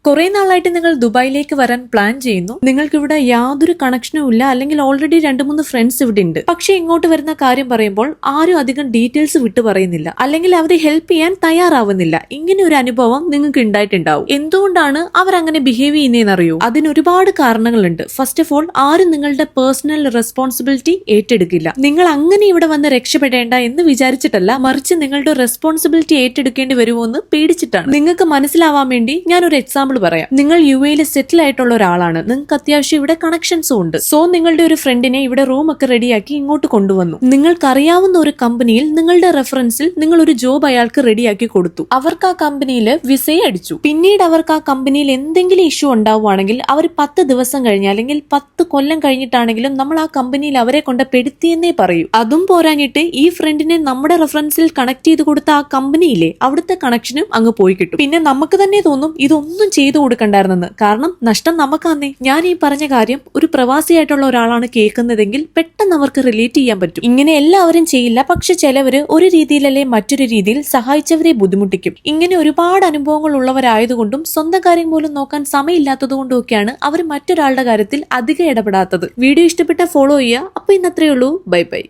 കുറെ നാളായിട്ട് നിങ്ങൾ ദുബായിലേക്ക് വരാൻ പ്ലാൻ ചെയ്യുന്നു. നിങ്ങൾക്ക് ഇവിടെ യാതൊരു കണക്ഷനും ഇല്ല, അല്ലെങ്കിൽ ഓൾറെഡി 2-3 ഫ്രണ്ട്സ് ഇവിടെ ഉണ്ട്. പക്ഷെ ഇങ്ങോട്ട് വരുന്ന കാര്യം പറയുമ്പോൾ ആരും അധികം ഡീറ്റെയിൽസ് വിട്ടു പറയുന്നില്ല, അല്ലെങ്കിൽ അവരെ ഹെൽപ്പ് ചെയ്യാൻ തയ്യാറാവുന്നില്ല. ഇങ്ങനെ ഒരു അനുഭവം നിങ്ങൾക്ക് ഉണ്ടായിട്ടുണ്ടാവും. എന്തുകൊണ്ടാണ് അവർ അങ്ങനെ ബിഹേവ് ചെയ്യുന്നതെന്ന് അറിയോ? അതിന് ഒരുപാട് കാരണങ്ങളുണ്ട്. ഫസ്റ്റ് ഓഫ് ഓൾ, ആരും നിങ്ങളുടെ പേഴ്സണൽ റെസ്പോൺസിബിലിറ്റി ഏറ്റെടുക്കില്ല. നിങ്ങൾ അങ്ങനെ ഇവിടെ വന്ന് രക്ഷപ്പെടേണ്ട എന്ന് വിചാരിച്ചിട്ടല്ല, മറിച്ച് നിങ്ങളുടെ റെസ്പോൺസിബിലിറ്റി ഏറ്റെടുക്കേണ്ടി വരുമോ എന്ന് പേടിച്ചിട്ടാണ്. നിങ്ങൾക്ക് മനസ്സിലാവാൻ വേണ്ടി ഞാൻ ഒരു എക്സാമ്പിൾ പറയാം. നിങ്ങൾ UAE സെറ്റിൽ ആയിട്ടുള്ള ഒരാളാണ്. നിങ്ങൾക്ക് അത്യാവശ്യം ഇവിടെ കണക്ഷൻസും ഉണ്ട്. സോ നിങ്ങളുടെ ഒരു ഫ്രണ്ടിനെ ഇവിടെ റൂം ഒക്കെ റെഡിയാക്കി ഇങ്ങോട്ട് കൊണ്ടുവന്നു. നിങ്ങൾക്കറിയാവുന്ന ഒരു കമ്പനിയിൽ നിങ്ങളുടെ റെഫറൻസിൽ നിങ്ങൾ ഒരു ജോബ് അയാൾക്ക് റെഡിയാക്കി കൊടുത്തു. അവർക്ക് ആ കമ്പനിയിൽ വിസയെ അടിച്ചു. പിന്നീട് അവർക്ക് ആ കമ്പനിയിൽ എന്തെങ്കിലും ഇഷ്യൂ ഉണ്ടാവുകയാണെങ്കിൽ അവർ 10 ദിവസം കഴിഞ്ഞ് അല്ലെങ്കിൽ 10 കൊല്ലം കഴിഞ്ഞിട്ടാണെങ്കിലും നമ്മൾ ആ കമ്പനിയിൽ അവരെ കൊണ്ട് പെടുത്തിയെന്നേ പറയൂ. അതും പോരാഞ്ഞിട്ട് ഈ ഫ്രണ്ടിനെ നമ്മുടെ റെഫറൻസിൽ കണക്ട് ചെയ്ത് കൊടുത്ത ആ കമ്പനിയിലെ അവിടുത്തെ കണക്ഷനും അങ്ങ് പോയി കിട്ടും. പിന്നെ നമുക്ക് തന്നെ തോന്നും ഇതൊന്നും ചെയ്തു കൊടുക്കണ്ടായിരുന്നെന്ന്. കാരണം നഷ്ടം നമുക്കാന്നേ. ഞാൻ ഈ പറഞ്ഞ കാര്യം ഒരു പ്രവാസിയായിട്ടുള്ള ഒരാളാണ് കേൾക്കുന്നതെങ്കിൽ പെട്ടെന്ന് അവർക്ക് റിലേറ്റ് ചെയ്യാൻ പറ്റും. ഇങ്ങനെ എല്ലാവരും ചെയ്യില്ല, പക്ഷെ ചിലവര് ഒരു രീതിയിലല്ലേ മറ്റൊരു രീതിയിൽ സഹായിച്ചവരെ ബുദ്ധിമുട്ടിക്കും. ഇങ്ങനെ ഒരുപാട് അനുഭവങ്ങൾ ഉള്ളവരായതുകൊണ്ടും സ്വന്തം കാര്യം പോലും നോക്കാൻ സമയമില്ലാത്തതുകൊണ്ടും ഒക്കെയാണ് അവർ മറ്റൊരാളുടെ കാര്യത്തിൽ അധികം ഇടപെടാത്തത്. വീഡിയോ ഇഷ്ടപ്പെട്ട ഫോളോ ചെയ്യുക. അപ്പൊ ഇന്നത്രയേ ഉള്ളൂ. Bye bye.